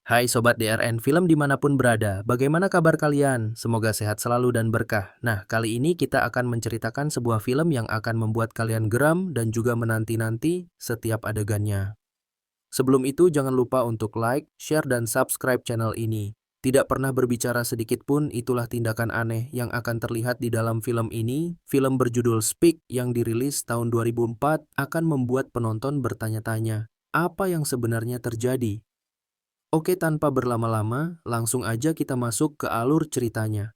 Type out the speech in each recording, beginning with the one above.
Hai Sobat DRN Film dimanapun berada, bagaimana kabar kalian? Semoga sehat selalu dan berkah. Nah, kali ini kita akan menceritakan sebuah film yang akan membuat kalian geram dan juga menanti-nanti setiap adegannya. Sebelum itu, jangan lupa untuk like, share, dan subscribe channel ini. Tidak pernah berbicara sedikit pun, itulah tindakan aneh yang akan terlihat di dalam film ini. Film berjudul Speak yang dirilis tahun 2004 akan membuat penonton bertanya-tanya, apa yang sebenarnya terjadi? Oke, tanpa berlama-lama, langsung aja kita masuk ke alur ceritanya.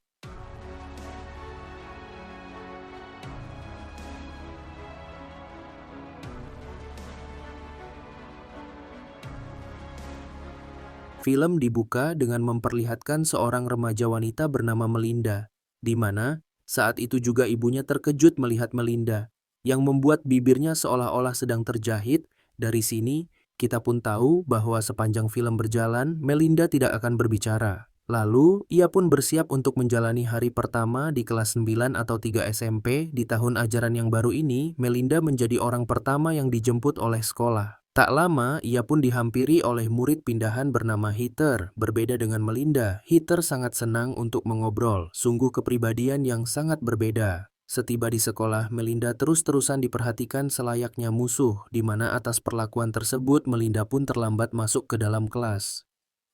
Film dibuka dengan memperlihatkan seorang remaja wanita bernama Melinda, di mana saat itu juga ibunya terkejut melihat Melinda, yang membuat bibirnya seolah-olah sedang terjahit. Dari sini, kita pun tahu bahwa sepanjang film berjalan, Melinda tidak akan berbicara. Lalu, ia pun bersiap untuk menjalani hari pertama di kelas 9 atau 3 SMP. Di tahun ajaran yang baru ini, Melinda menjadi orang pertama yang dijemput oleh sekolah. Tak lama, ia pun dihampiri oleh murid pindahan bernama Heather. Berbeda dengan Melinda, Heather sangat senang untuk mengobrol, sungguh kepribadian yang sangat berbeda. Setiba di sekolah, Melinda terus-terusan diperhatikan selayaknya musuh, di mana atas perlakuan tersebut Melinda pun terlambat masuk ke dalam kelas.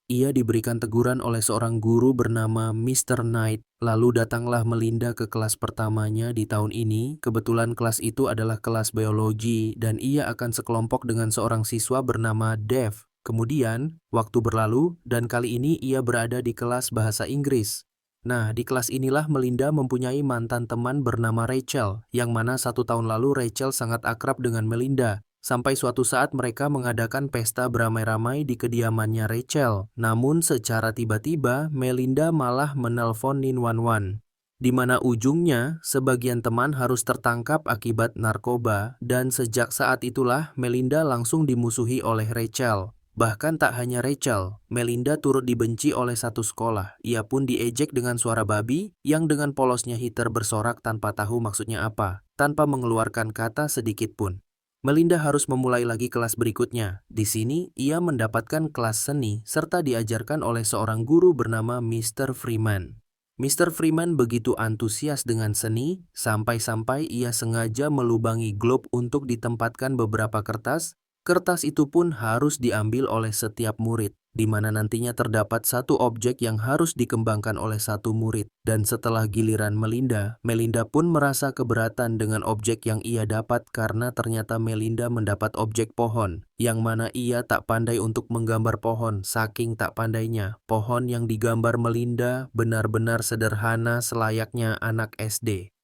Ia diberikan teguran oleh seorang guru bernama Mr. Knight. Lalu datanglah Melinda ke kelas pertamanya di tahun ini. Kebetulan kelas itu adalah kelas biologi dan ia akan sekelompok dengan seorang siswa bernama Dave. Kemudian, waktu berlalu dan kali ini ia berada di kelas bahasa Inggris. Nah, di kelas inilah Melinda mempunyai mantan teman bernama Rachel, yang mana 1 tahun lalu Rachel sangat akrab dengan Melinda. Sampai suatu saat mereka mengadakan pesta beramai-ramai di kediamannya Rachel. Namun secara tiba-tiba Melinda malah menelpon 911. Di mana ujungnya sebagian teman harus tertangkap akibat narkoba dan sejak saat itulah Melinda langsung dimusuhi oleh Rachel. Bahkan tak hanya Rachel, Melinda turut dibenci oleh satu sekolah. Ia pun diejek dengan suara babi yang dengan polosnya Heather bersorak tanpa tahu maksudnya apa, tanpa mengeluarkan kata sedikit pun. Melinda harus memulai lagi kelas berikutnya. Di sini, ia mendapatkan kelas seni serta diajarkan oleh seorang guru bernama Mr. Freeman. Mr. Freeman begitu antusias dengan seni, sampai-sampai ia sengaja melubangi globe untuk ditempatkan beberapa kertas. Kertas itu pun harus diambil oleh setiap murid, di mana nantinya terdapat satu objek yang harus dikembangkan oleh satu murid. Dan setelah giliran Melinda, Melinda pun merasa keberatan dengan objek yang ia dapat karena ternyata Melinda mendapat objek pohon, yang mana ia tak pandai untuk menggambar pohon, saking tak pandainya. Pohon yang digambar Melinda benar-benar sederhana selayaknya anak SD.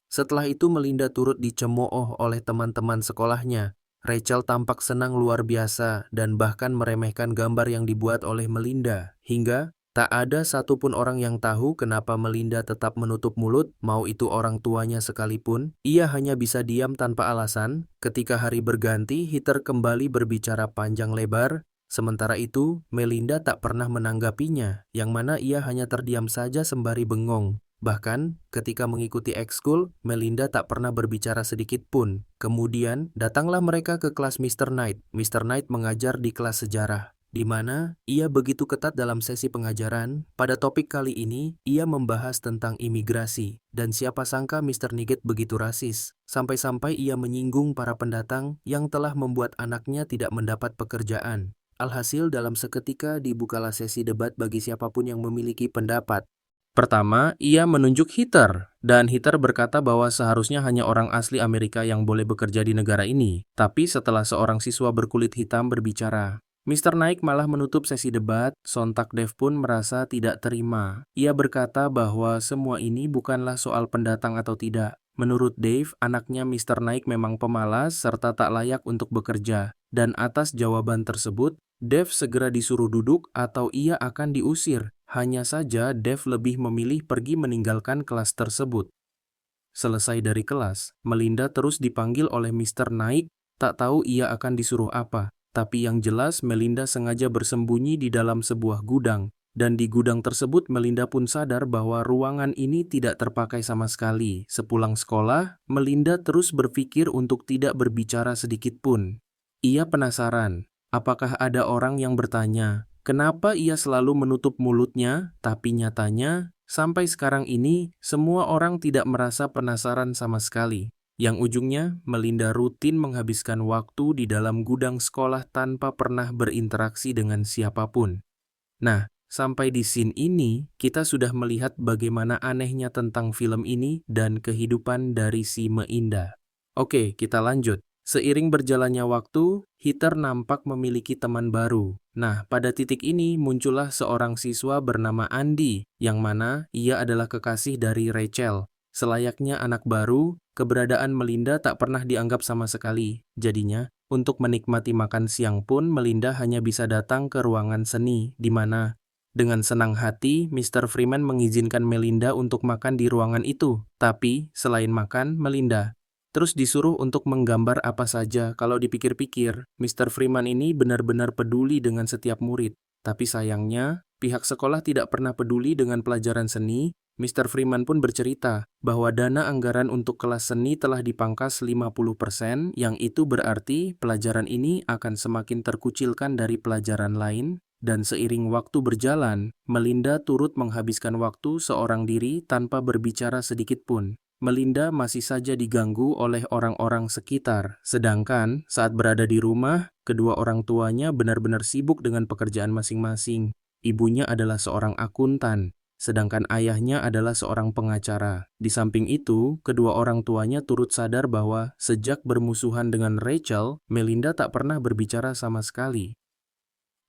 Setelah itu Melinda turut dicemooh oleh teman-teman sekolahnya. Rachel tampak senang luar biasa dan bahkan meremehkan gambar yang dibuat oleh Melinda. Hingga tak ada satupun orang yang tahu kenapa Melinda tetap menutup mulut, mau itu orang tuanya sekalipun. Ia hanya bisa diam tanpa alasan. Ketika hari berganti, Heather kembali berbicara panjang lebar. Sementara itu, Melinda tak pernah menanggapinya, yang mana ia hanya terdiam saja sembari bengong. Bahkan, ketika mengikuti ekskul, Melinda tak pernah berbicara sedikit pun. Kemudian, datanglah mereka ke kelas Mr. Knight. Mr. Knight mengajar di kelas sejarah, di mana ia begitu ketat dalam sesi pengajaran. Pada topik kali ini, ia membahas tentang imigrasi. Dan siapa sangka Mr. Niget begitu rasis, sampai-sampai ia menyinggung para pendatang yang telah membuat anaknya tidak mendapat pekerjaan. Alhasil, dalam seketika dibukalah sesi debat bagi siapapun yang memiliki pendapat. Pertama, ia menunjuk Heather, dan Heather berkata bahwa seharusnya hanya orang asli Amerika yang boleh bekerja di negara ini. Tapi setelah seorang siswa berkulit hitam berbicara, Mr. Knight malah menutup sesi debat. Sontak Dave pun merasa tidak terima. Ia berkata bahwa semua ini bukanlah soal pendatang atau tidak. Menurut Dave, anaknya Mr. Knight memang pemalas serta tak layak untuk bekerja. Dan atas jawaban tersebut, Dave segera disuruh duduk atau ia akan diusir. Hanya saja Dave lebih memilih pergi meninggalkan kelas tersebut. Selesai dari kelas, Melinda terus dipanggil oleh Mr. Knight. Tak tahu ia akan disuruh apa. Tapi yang jelas Melinda sengaja bersembunyi di dalam sebuah gudang. Dan di gudang tersebut Melinda pun sadar bahwa ruangan ini tidak terpakai sama sekali. Sepulang sekolah, Melinda terus berpikir untuk tidak berbicara sedikit pun. Ia penasaran, apakah ada orang yang bertanya, Kenapa ia selalu menutup mulutnya, tapi nyatanya, sampai sekarang ini, semua orang tidak merasa penasaran sama sekali. Yang ujungnya, Melinda rutin menghabiskan waktu di dalam gudang sekolah tanpa pernah berinteraksi dengan siapapun. Nah, sampai di scene ini, kita sudah melihat bagaimana anehnya tentang film ini dan kehidupan dari si Melinda. Oke, kita lanjut. Seiring berjalannya waktu, Heather nampak memiliki teman baru. Nah, pada titik ini muncullah seorang siswa bernama Andy, yang mana ia adalah kekasih dari Rachel. Selayaknya anak baru, keberadaan Melinda tak pernah dianggap sama sekali. Jadinya, untuk menikmati makan siang pun Melinda hanya bisa datang ke ruangan seni, di mana dengan senang hati Mr. Freeman mengizinkan Melinda untuk makan di ruangan itu. Tapi, selain makan, Melinda terus disuruh untuk menggambar apa saja. Kalau dipikir-pikir, Mr. Freeman ini benar-benar peduli dengan setiap murid. Tapi sayangnya, pihak sekolah tidak pernah peduli dengan pelajaran seni. Mr. Freeman pun bercerita bahwa dana anggaran untuk kelas seni telah dipangkas 50%, yang itu berarti pelajaran ini akan semakin terkucilkan dari pelajaran lain. Dan seiring waktu berjalan, Melinda turut menghabiskan waktu seorang diri tanpa berbicara sedikit pun. Melinda masih saja diganggu oleh orang-orang sekitar. Sedangkan saat berada di rumah, kedua orang tuanya benar-benar sibuk dengan pekerjaan masing-masing. Ibunya adalah seorang akuntan, sedangkan ayahnya adalah seorang pengacara. Di samping itu, kedua orang tuanya turut sadar bahwa sejak bermusuhan dengan Rachel, Melinda tak pernah berbicara sama sekali.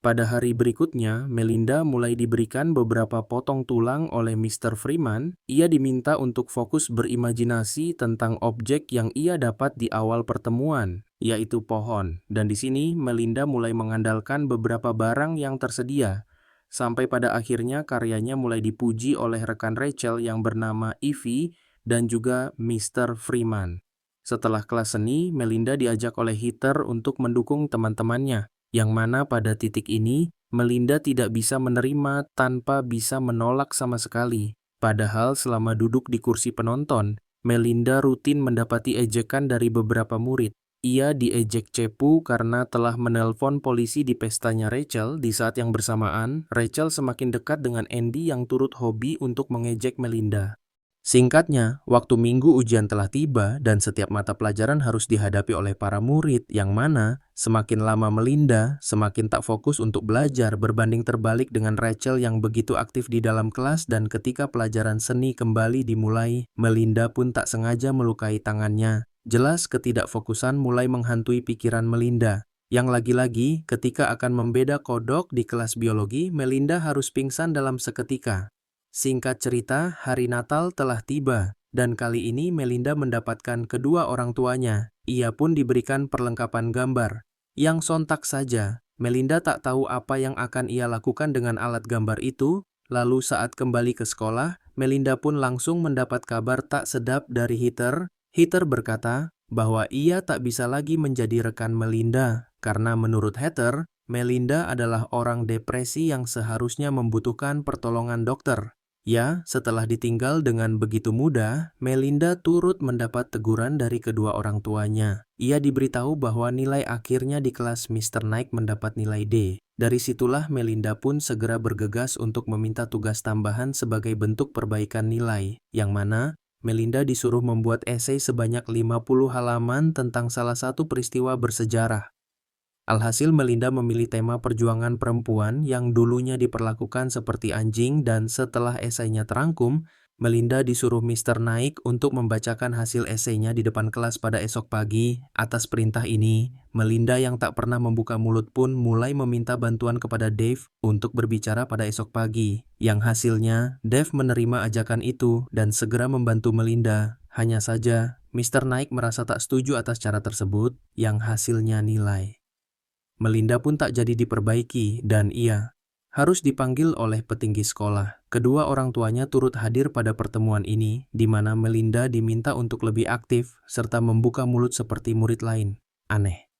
Pada hari berikutnya, Melinda mulai diberikan beberapa potong tulang oleh Mr. Freeman. Ia diminta untuk fokus berimajinasi tentang objek yang ia dapat di awal pertemuan, yaitu pohon. Dan di sini, Melinda mulai mengandalkan beberapa barang yang tersedia. Sampai pada akhirnya karyanya mulai dipuji oleh rekan Rachel yang bernama Evie dan juga Mr. Freeman. Setelah kelas seni, Melinda diajak oleh Heather untuk mendukung teman-temannya, yang mana pada titik ini, Melinda tidak bisa menerima tanpa bisa menolak sama sekali. Padahal selama duduk di kursi penonton, Melinda rutin mendapati ejekan dari beberapa murid. Ia diejek cepu karena telah menelpon polisi di pestanya Rachel. Di saat yang bersamaan, Rachel semakin dekat dengan Andy yang turut hobi untuk mengejek Melinda. Singkatnya, waktu minggu ujian telah tiba dan setiap mata pelajaran harus dihadapi oleh para murid, yang mana semakin lama Melinda semakin tak fokus untuk belajar, berbanding terbalik dengan Rachel yang begitu aktif di dalam kelas. Dan ketika pelajaran seni kembali dimulai, Melinda pun tak sengaja melukai tangannya. Jelas ketidakfokusan mulai menghantui pikiran Melinda, yang lagi-lagi ketika akan membeda kodok di kelas biologi, Melinda harus pingsan dalam seketika. Singkat cerita, hari Natal telah tiba, dan kali ini Melinda mendapatkan kedua orang tuanya. Ia pun diberikan perlengkapan gambar. Yang sontak saja, Melinda tak tahu apa yang akan ia lakukan dengan alat gambar itu. Lalu saat kembali ke sekolah, Melinda pun langsung mendapat kabar tak sedap dari Heather. Heather berkata bahwa ia tak bisa lagi menjadi rekan Melinda, karena menurut Heather, Melinda adalah orang depresi yang seharusnya membutuhkan pertolongan dokter. Ya, setelah ditinggal dengan begitu mudah, Melinda turut mendapat teguran dari kedua orang tuanya. Ia diberitahu bahwa nilai akhirnya di kelas Mr. Knight mendapat nilai D. Dari situlah Melinda pun segera bergegas untuk meminta tugas tambahan sebagai bentuk perbaikan nilai, yang mana Melinda disuruh membuat esai sebanyak 50 halaman tentang salah satu peristiwa bersejarah. Alhasil Melinda memilih tema perjuangan perempuan yang dulunya diperlakukan seperti anjing, dan setelah esainya terangkum, Melinda disuruh Mr. Knight untuk membacakan hasil esainya di depan kelas pada esok pagi. Atas perintah ini, Melinda yang tak pernah membuka mulut pun mulai meminta bantuan kepada Dave untuk berbicara pada esok pagi. Yang hasilnya, Dave menerima ajakan itu dan segera membantu Melinda. Hanya saja, Mr. Knight merasa tak setuju atas cara tersebut, yang hasilnya nilai. Melinda pun tak jadi diperbaiki dan ia harus dipanggil oleh petinggi sekolah. Kedua orang tuanya turut hadir pada pertemuan ini, di mana Melinda diminta untuk lebih aktif serta membuka mulut seperti murid lain. Aneh.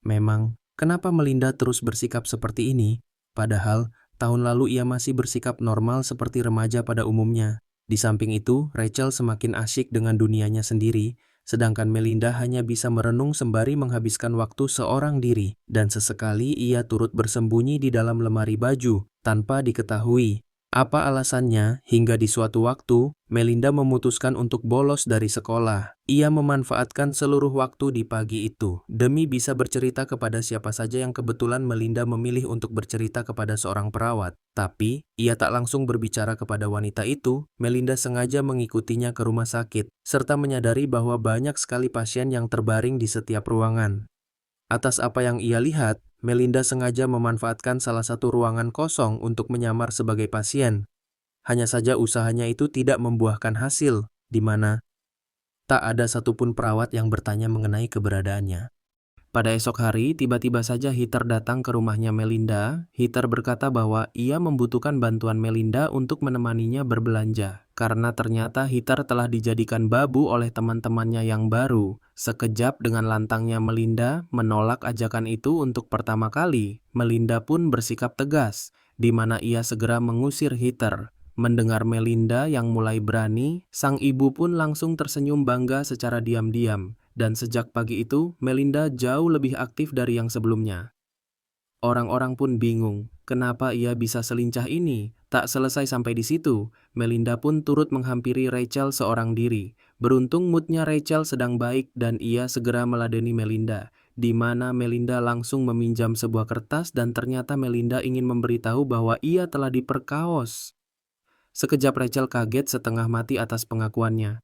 Memang, kenapa Melinda terus bersikap seperti ini? Padahal, tahun lalu ia masih bersikap normal seperti remaja pada umumnya. Di samping itu, Rachel semakin asyik dengan dunianya sendiri, sedangkan Melinda hanya bisa merenung sembari menghabiskan waktu seorang diri, dan sesekali ia turut bersembunyi di dalam lemari baju, tanpa diketahui. Apa alasannya, hingga di suatu waktu, Melinda memutuskan untuk bolos dari sekolah. Ia memanfaatkan seluruh waktu di pagi itu, demi bisa bercerita kepada siapa saja yang kebetulan Melinda memilih untuk bercerita kepada seorang perawat. Tapi, ia tak langsung berbicara kepada wanita itu. Melinda sengaja mengikutinya ke rumah sakit, serta menyadari bahwa banyak sekali pasien yang terbaring di setiap ruangan. Atas apa yang ia lihat, Melinda sengaja memanfaatkan salah satu ruangan kosong untuk menyamar sebagai pasien. Hanya saja usahanya itu tidak membuahkan hasil, di mana tak ada satupun perawat yang bertanya mengenai keberadaannya. Pada esok hari, tiba-tiba saja Heather datang ke rumahnya Melinda. Heather berkata bahwa ia membutuhkan bantuan Melinda untuk menemaninya berbelanja, karena ternyata Heather telah dijadikan babu oleh teman-temannya yang baru. Sekejap dengan lantangnya Melinda menolak ajakan itu untuk pertama kali. Melinda pun bersikap tegas, di mana ia segera mengusir Heather. Mendengar Melinda yang mulai berani, sang ibu pun langsung tersenyum bangga secara diam-diam. Dan sejak pagi itu, Melinda jauh lebih aktif dari yang sebelumnya. Orang-orang pun bingung, kenapa ia bisa selincah ini? Tak selesai sampai di situ, Melinda pun turut menghampiri Rachel seorang diri. Beruntung moodnya Rachel sedang baik dan ia segera meladeni Melinda, di mana Melinda langsung meminjam sebuah kertas dan ternyata Melinda ingin memberitahu bahwa ia telah diperkaos. Sekejap Rachel kaget setengah mati atas pengakuannya.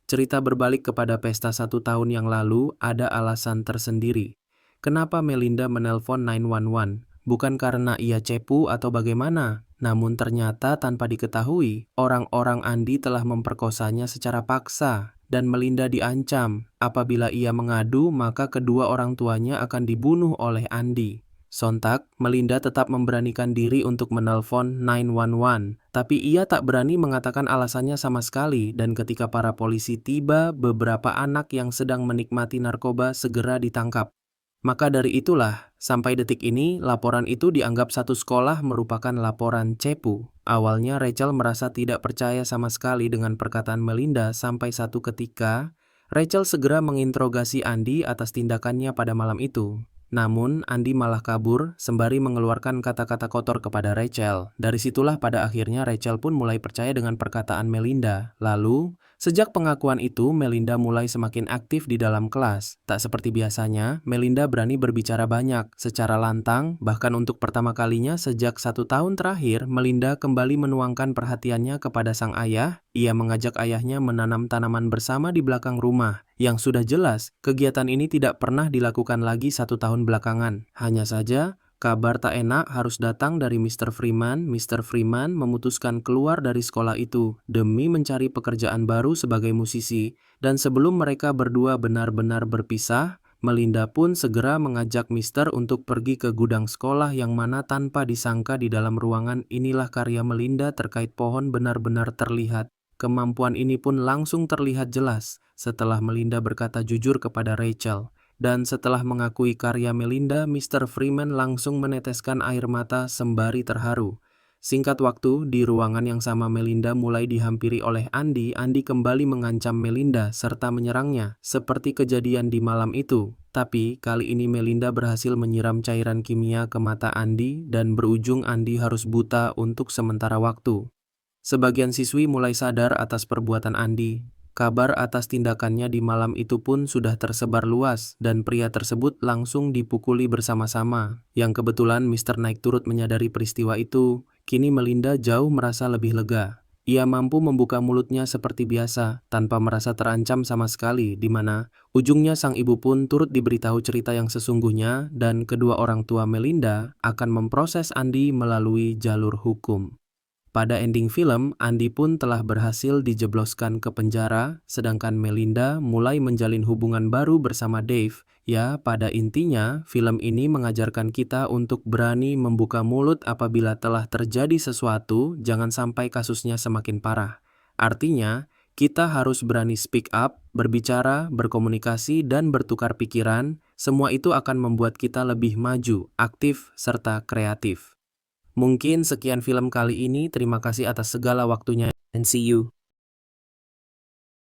Cerita berbalik kepada pesta 1 tahun yang lalu, ada alasan tersendiri. Kenapa Melinda menelpon 911? Bukan karena ia cepu atau bagaimana, namun ternyata tanpa diketahui, orang-orang Andi telah memperkosanya secara paksa, dan Melinda diancam. Apabila ia mengadu, maka kedua orang tuanya akan dibunuh oleh Andi. Sontak, Melinda tetap memberanikan diri untuk menelpon 911, tapi ia tak berani mengatakan alasannya sama sekali dan ketika para polisi tiba, beberapa anak yang sedang menikmati narkoba segera ditangkap. Maka dari itulah, sampai detik ini, laporan itu dianggap satu sekolah merupakan laporan cepu. Awalnya Rachel merasa tidak percaya sama sekali dengan perkataan Melinda sampai satu ketika, Rachel segera menginterogasi Andi atas tindakannya pada malam itu. Namun, Andi malah kabur sembari mengeluarkan kata-kata kotor kepada Rachel. Dari situlah pada akhirnya Rachel pun mulai percaya dengan perkataan Melinda. Lalu, sejak pengakuan itu, Melinda mulai semakin aktif di dalam kelas. Tak seperti biasanya, Melinda berani berbicara banyak, secara lantang, bahkan untuk pertama kalinya sejak 1 tahun terakhir, Melinda kembali menuangkan perhatiannya kepada sang ayah. Ia mengajak ayahnya menanam tanaman bersama di belakang rumah. Yang sudah jelas, kegiatan ini tidak pernah dilakukan lagi 1 tahun belakangan. Hanya saja, kabar tak enak harus datang dari Mr. Freeman. Mr. Freeman memutuskan keluar dari sekolah itu demi mencari pekerjaan baru sebagai musisi. Dan sebelum mereka berdua benar-benar berpisah, Melinda pun segera mengajak Mister untuk pergi ke gudang sekolah yang mana tanpa disangka di dalam ruangan inilah karya Melinda terkait pohon benar-benar terlihat. Kemampuan ini pun langsung terlihat jelas setelah Melinda berkata jujur kepada Rachel. Dan setelah mengakui karya Melinda, Mr. Freeman langsung meneteskan air mata sembari terharu. Singkat waktu, di ruangan yang sama Melinda mulai dihampiri oleh Andi. Andi kembali mengancam Melinda serta menyerangnya, seperti kejadian di malam itu. Tapi, kali ini Melinda berhasil menyiram cairan kimia ke mata Andi dan berujung Andi harus buta untuk sementara waktu. Sebagian siswi mulai sadar atas perbuatan Andi. Kabar atas tindakannya di malam itu pun sudah tersebar luas dan pria tersebut langsung dipukuli bersama-sama. Yang kebetulan Mr. Knight turut menyadari peristiwa itu. Kini Melinda jauh merasa lebih lega. Ia mampu membuka mulutnya seperti biasa tanpa merasa terancam sama sekali, di mana ujungnya sang ibu pun turut diberitahu cerita yang sesungguhnya dan kedua orang tua Melinda akan memproses Andi melalui jalur hukum. Pada ending film, Andi pun telah berhasil dijebloskan ke penjara, sedangkan Melinda mulai menjalin hubungan baru bersama Dave. Ya, pada intinya, film ini mengajarkan kita untuk berani membuka mulut apabila telah terjadi sesuatu, jangan sampai kasusnya semakin parah. Artinya, kita harus berani speak up, berbicara, berkomunikasi, dan bertukar pikiran. Semua itu akan membuat kita lebih maju, aktif, serta kreatif. Mungkin sekian film kali ini, terima kasih atas segala waktunya, and see you.